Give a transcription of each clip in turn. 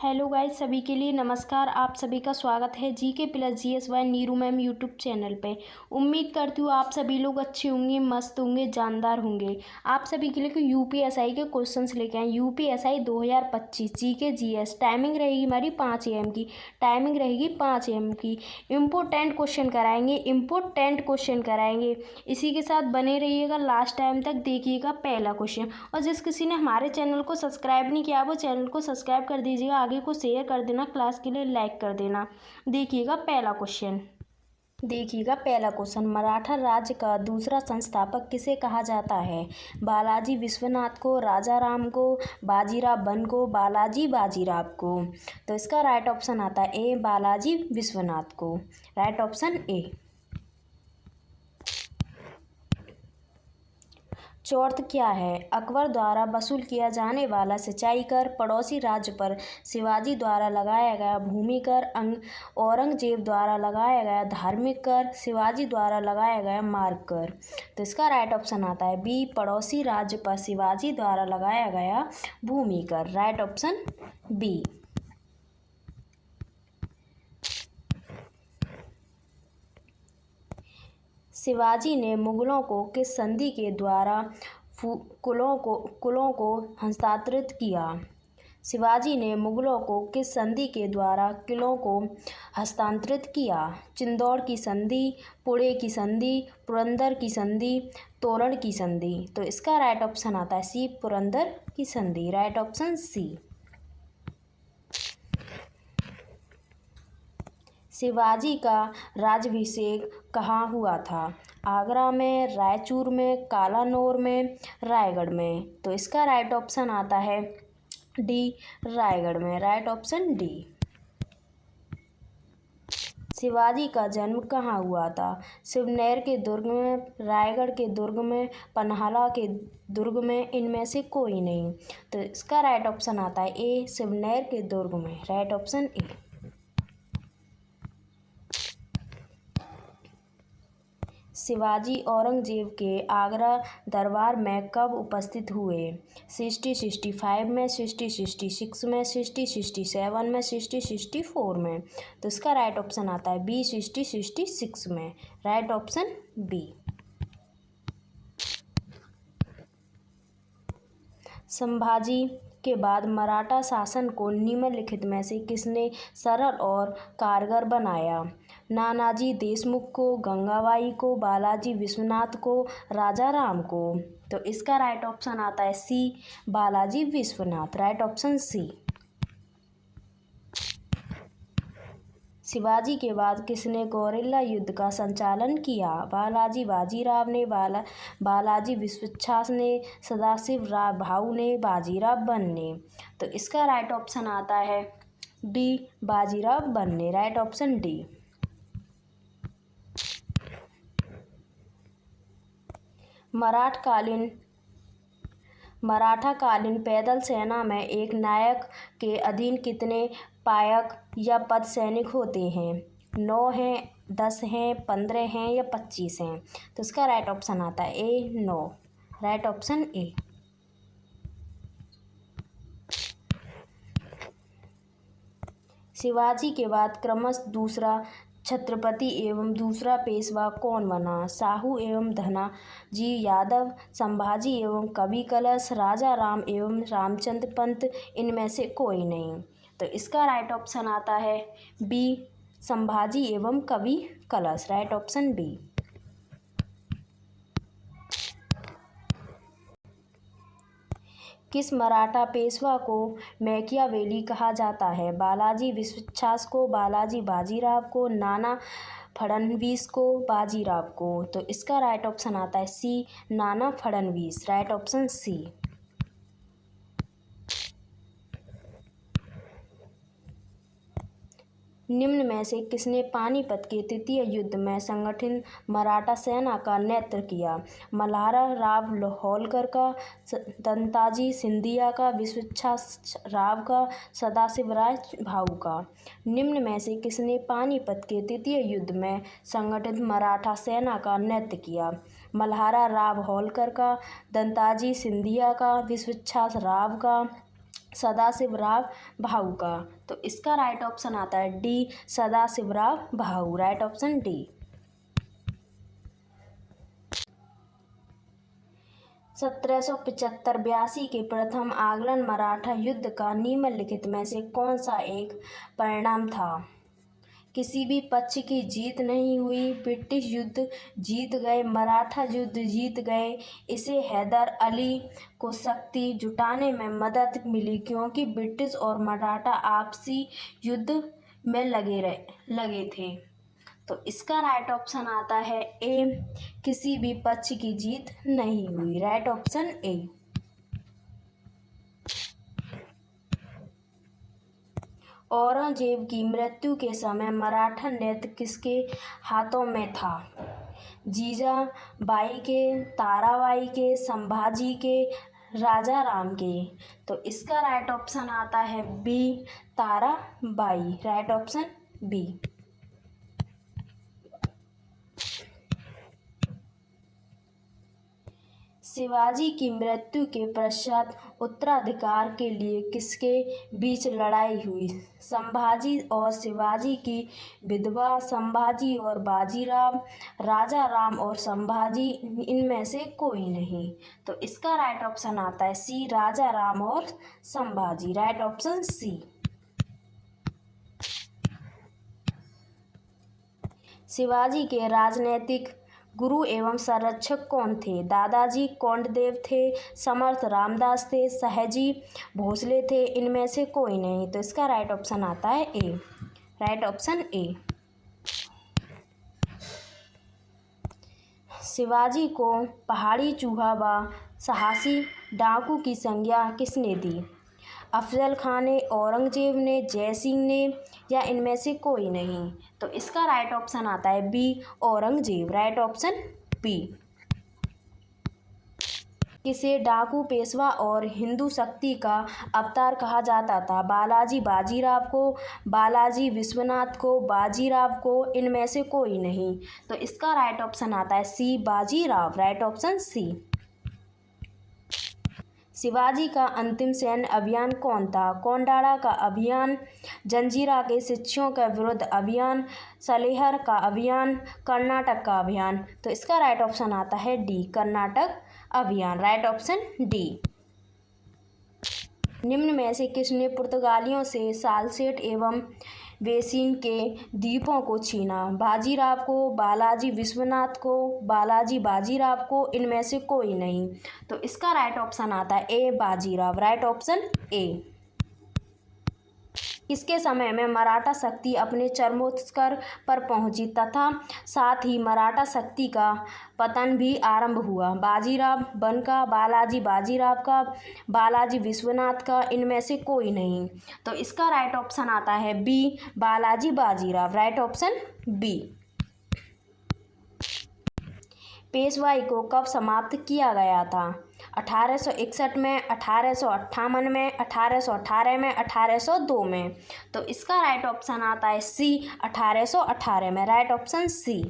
Hello guys, सभी के लिए नमस्कार। आप सभी का स्वागत है GK plus GS bye Neeru ma'am YouTube channel पे। उम्मीद करती हूँ आप सभी लोग अच्छे होंगे, मस्त होंगे, जानदार होंगे। आप सभी के लिए यूपीएसआई के क्वेश्चंस लेके आए। UPSI 2025 GK GS. टाइमिंग रहेगी हमारी 5 AM की। टाइमिंग रहेगी 5 AM की। इम्पोर्टेंट क्वेश्चन कराएंगे। इसी के साथ बने रहिएगा, लास्ट टाइम तक देखिएगा पहला क्वेश्चन। और जिस किसी ने हमारे चैनल को सब्सक्राइब नहीं किया वो चैनल को सब्सक्राइब कर दीजिएगा, आगे को शेयर कर देना, क्लास के लिए लाइक कर देना। देखिएगा पहला क्वेश्चन। मराठा राज्य का दूसरा संस्थापक किसे कहा जाता है? बालाजी विश्वनाथ को, राजा राम को, बाजीराव वन को, बालाजी बाजीराव को। तो इसका राइट ऑप्शन आता है ए, बालाजी विश्वनाथ को। राइट ऑप्शन ए। चौर्थ क्या है? अकबर द्वारा वसूल किया जाने वाला सिंचाई कर, पड़ोसी राज्य पर शिवाजी द्वारा लगाया गया भूमि कर, औरंगजेब द्वारा लगाया गया धार्मिक कर, शिवाजी द्वारा लगाया गया मार्ग कर। तो इसका राइट ऑप्शन आता है बी, पड़ोसी राज्य पर शिवाजी द्वारा लगाया गया भूमि कर। Right option B. शिवाजी ने मुगलों को किस संधि के द्वारा कुलों को हस्तांतरित किया? शिवाजी ने मुगलों को किस संधि के द्वारा किलों को हस्तांतरित किया? चिंदौड़ की संधि, पुणे की संधि, पुरंदर की संधि, तोरण की संधि। तो इसका राइट ऑप्शन आता है सी, पुरंदर की संधि। Right option C. शिवाजी का राज्याभिषेक कहाँ हुआ था? आगरा में, रायचूर में, कालानौर में, रायगढ़ में। तो इसका राइट ऑप्शन आता है डी, रायगढ़ में। Right option D. शिवाजी का जन्म कहाँ हुआ था? शिवनेर के दुर्ग में, रायगढ़ के दुर्ग में, पन्हाला के दुर्ग में, इनमें से कोई नहीं। तो इसका राइट ऑप्शन आता है ए, शिवनेर के दुर्ग में। Right option A. Shivaji Aurangzeb के आगरा दरबार में कब उपस्थित हुए? 6065 में, 6066 में, 6067 में, 6064 में। तो इसका राइट ऑप्शन आता है बी, 6066 में। Right option B. संभाजी के बाद मराठा शासन को निम्नलिखित में से किसने सरल और कारगर बनाया? नानाजी देशमुख को, गंगाबाई को, बालाजी विश्वनाथ को, राजा राम को। तो इसका राइट ऑप्शन आता है C, Balaji Vishwanath. Right option C. Shivaji के बाद किसने गौरिल्ला युद्ध का संचालन किया? बालाजी बाजीराव ने, बालाजी विश्वच्छास ने, सदाशिव राव भाऊ ने, बाजीराव वन ने। तो इसका राइट ऑप्शन आता है डी, बाजीराव वन ने। Right option D. मराठाकालीन पैदल सेना में एक नायक के अधीन कितने पायक या पद सैनिक होते हैं? 9 हैं, 10 हैं, 15 हैं या 25 हैं। तो इसका राइट ऑप्शन आता है A, 9। Right option A. Shivaji के बाद क्रमशः दूसरा छत्रपति एवं दूसरा पेशवा कौन बना? साहू एवं धनाजी यादव, संभाजी एवं कवि कलश, राजा राम एवं रामचंद्र पंत, इनमें से कोई नहीं। तो इसका राइट ऑप्शन आता है बी, संभाजी एवं Kavi Kalash. Right option B. किस मराठा पेशवा को मैकियावेली कहा जाता है? बालाजी विश्वच्छास को, बालाजी बाजीराव को, नाना फड़नवीस को, बाजीराव को। तो इसका राइट ऑप्शन आता है सी, नाना फड़नवीस। राइट ऑप्शन सी। निम्न में से किसने पानीपत के तृतीय युद्ध में संगठित मराठा सेना का नेतृत्व किया? मल्हारा राव होलकर का, दंताजी सिंधिया का, विश्वच्छास राव का, सदाशिवराय भाऊ का। निम्न में से किसने पानीपत के तृतीय युद्ध में संगठित मराठा सेना का नेतृत्व किया? मल्हारा राव होलकर का, दंताजी सिंधिया का, विश्वच्छास राव का, सदाशिवराव भाऊ का। तो इसका राइट ऑप्शन आता है D, Sadashivrao Bhau, right option D. 1775-82 के प्रथम आंग्ल मराठा युद्ध का निम्नलिखित में से कौन सा एक परिणाम था? किसी भी पक्ष की जीत नहीं हुई, ब्रिटिश युद्ध जीत गए, मराठा युद्ध जीत गए। इसे हैदर अली को शक्ति जुटाने में मदद मिली क्योंकि ब्रिटिश और मराठा आपसी युद्ध में लगे थे। तो इसका राइट ऑप्शन आता है ए, किसी भी पक्ष की जीत नहीं हुई, राइट ऑप्शन ए। औरंगजेब की मृत्यु के समय मराठा नेतृत्व किसके हाथों में था? जीजाबाई के, ताराबाई के, संभाजी के, राजा राम के। तो इसका राइट ऑप्शन आता है B, Tarabai, right option B. Shivaji की मृत्यु के पश्चात उत्तराधिकार के लिए किसके बीच लड़ाई हुई? संभाजी और शिवाजी की विधवा, संभाजी और बाजीराव, राजा राम और संभाजी, इनमें से कोई नहीं। तो इसका राइट ऑप्शन आता है सी, राजा राम और Sambhaji, right option C. Shivaji के राजनैतिक गुरु एवं संरक्षक कौन थे? दादाजी कोंडदेव थे, समर्थ रामदास थे, सयाजी भोसले थे, इनमें से कोई नहीं। तो इसका राइट ऑप्शन आता है ए, राइट ऑप्शन ए। शिवाजी को पहाड़ी चूहा व साहसी डाकू की संज्ञा किसने दी? अफजल खान ने, औरंगजेब ने, जयसिंह ने, या इनमें से कोई नहीं। तो इसका राइट ऑप्शन आता है B, Aurangzeb, right option B. किसे डाकू, पेशवा और हिंदू शक्ति का अवतार कहा जाता था? बालाजी बाजीराव को, बालाजी विश्वनाथ को, बाजीराव को, इनमें से कोई नहीं। तो इसका राइट ऑप्शन आता है C, Bajirao, right option C. Shivaji का अंतिम सैन्य अभियान कौन था? कोंडाड़ा का अभियान, जंजीरा के शिष्यों के विरुद्ध अभियान, सलेहर का अभियान, कर्नाटक का अभियान। तो इसका राइट ऑप्शन आता है डी, कर्नाटक अभियान, राइट ऑप्शन डी। निम्न में से किसने पुर्तगालियों से सालसेट एवं बेसिन के द्वीपों को छीना? बाजीराव को, बालाजी विश्वनाथ को, बालाजी बाजीराव को, इनमें से कोई नहीं। तो इसका राइट ऑप्शन आता है ए, बाजीराव, राइट ऑप्शन ए। इसके समय में मराठा शक्ति अपने चरमोत्कर्ष पर पहुंची तथा साथ ही मराठा शक्ति का पतन भी आरंभ हुआ। बाजीराव बनका, बालाजी बाजीराव का, बालाजी विश्वनाथ का, इनमें से कोई नहीं। तो इसका राइट ऑप्शन आता है B, Balaji Bajirao, right option B. पेशवाई को कब समाप्त किया गया था? 1861 में, 1858 में, 1818 में, 1802 में। तो इसका राइट ऑप्शन आता है सी, 1818 में, राइट ऑप्शन सी।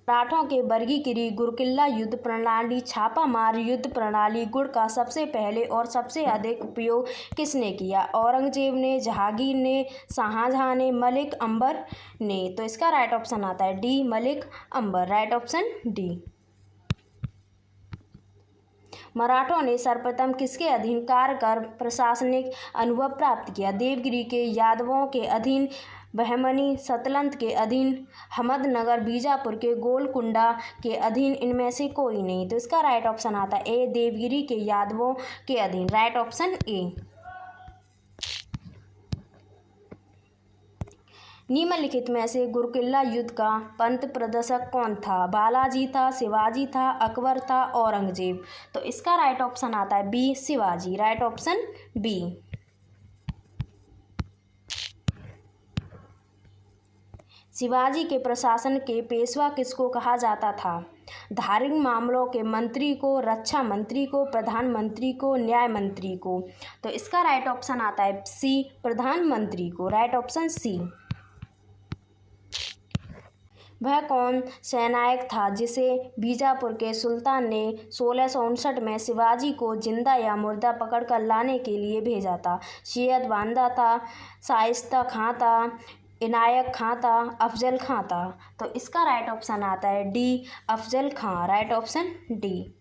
मराठों के वर्गीकृत गुरकिल्ला युद्ध प्रणाली, छापामार युद्ध प्रणाली गुड़ का सबसे पहले और सबसे अधिक उपयोग किसने किया? औरंगजेब ने, जहांगीर ने, शाहजहां ने, मलिक अंबर ने। तो इसका राइट ऑप्शन आता है डी, मलिक अंबर, राइट ऑप्शन डी। मराठों ने सर्वप्रथम किसके अधीन कार्य कर प्रशासनिक अनुभव प्राप्त किया? देवगिरी के, यादवों के अधीन, बहमनी सतलंत के अधीन, अहमदनगर बीजापुर के, गोलकुंडा के अधीन, इनमें से कोई नहीं। तो इसका राइट ऑप्शन आता है ए, देवगिरी के यादवों के अधीन, राइट ऑप्शन ए। निम्नलिखित में से गुरकिल्ला युद्ध का पंथ प्रदर्शक कौन था? बालाजी था, शिवाजी था, अकबर था, औरंगजेब। तो इसका राइट ऑप्शन आता है B, Shivaji, right option B. Shivaji के प्रशासन के पेशवा किसको कहा जाता था? धार्मिक मामलों के मंत्री को, रक्षा मंत्री को, प्रधानमंत्री को, न्याय मंत्री को। तो इसका राइट ऑप्शन आता है सी, प्रधानमंत्री को, राइट ऑप्शन सी। वह कौन सेनायक था जिसे बीजापुर के सुल्तान ने 1659 में शिवाजी को जिंदा या मुर्दा पकड़कर लाने के लिए भेजा था? सैयद बांदा था, शाइस्ता खां था, इनायत खां था, अफजल खां था। तो इसका राइट ऑप्शन आता है D, Afzal Khan. Right option D.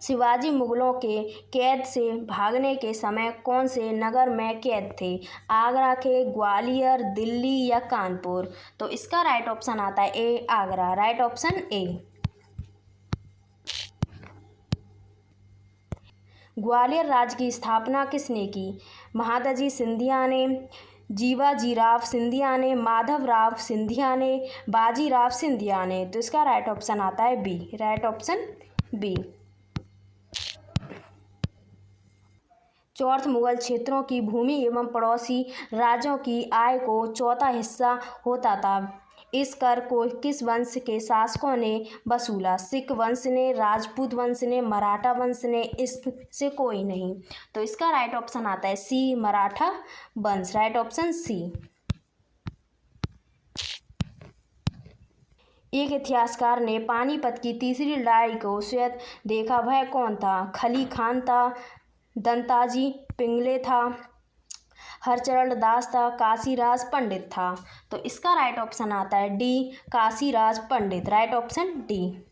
Shivaji मुगलों के कैद से भागने के समय कौन से नगर में कैद थे? आगरा के, ग्वालियर, दिल्ली या कानपुर? तो इसका राइट ऑप्शन आता है A, Agra. Right option A. Gwalior राज्य की स्थापना किसने की? महादजी सिंधिया ने, जीवाजीराव सिंधिया ने, माधवराव सिंधिया ने, बाजीराव सिंधिया ने? तो इसका राइट ऑप्शन आता है बी। Right option B. चौथ मुगल क्षेत्रों की भूमि एवं पड़ोसी राज्यों की आय को चौथा हिस्सा होता था। इस कर को किस वंश के शासकों ने वसूला? सिख वंश ने, राजपूत वंश ने, मराठा वंश ने, इससे कोई नहीं? तो इसका राइट ऑप्शन आता है सी, मराठा वंश। Right option C. एक इतिहासकार ने पानीपत की तीसरी लड़ाई को स्वयं देखा, वह कौन था? खली खान था, दंताजी पिंगले था, हरचरण दास था, काशीराज पंडित था? तो इसका राइट ऑप्शन आता है D, Kashiraj Pandit. Right option D.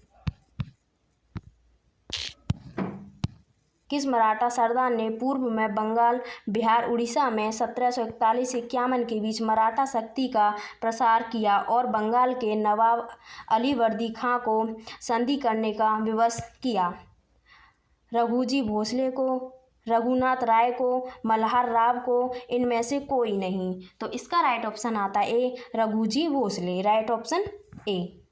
किस मराठा सरदार ने पूर्व में बंगाल, बिहार, उड़ीसा में 1741 से 51 के बीच मराठा शक्ति का प्रसार किया और बंगाल के नवाब अलीवर्दी खां को संधि करने का विवश किया? रघुजी भोसले को, रघुनाथ राय को, मल्हार राव को, इनमें से कोई नहीं? तो इसका राइट ऑप्शन आता है A, Raghuji Bhosle. Right option A.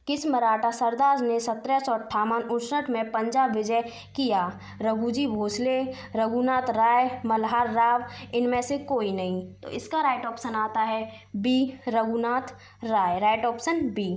किस मराठा सरदार ने 1758-59 में पंजाब विजय किया? रघुजी भोसले, रघुनाथ राय, मल्हार राव, इनमें से कोई नहीं? तो इसका राइट ऑप्शन आता है B, Raghunath Rai. Right option B.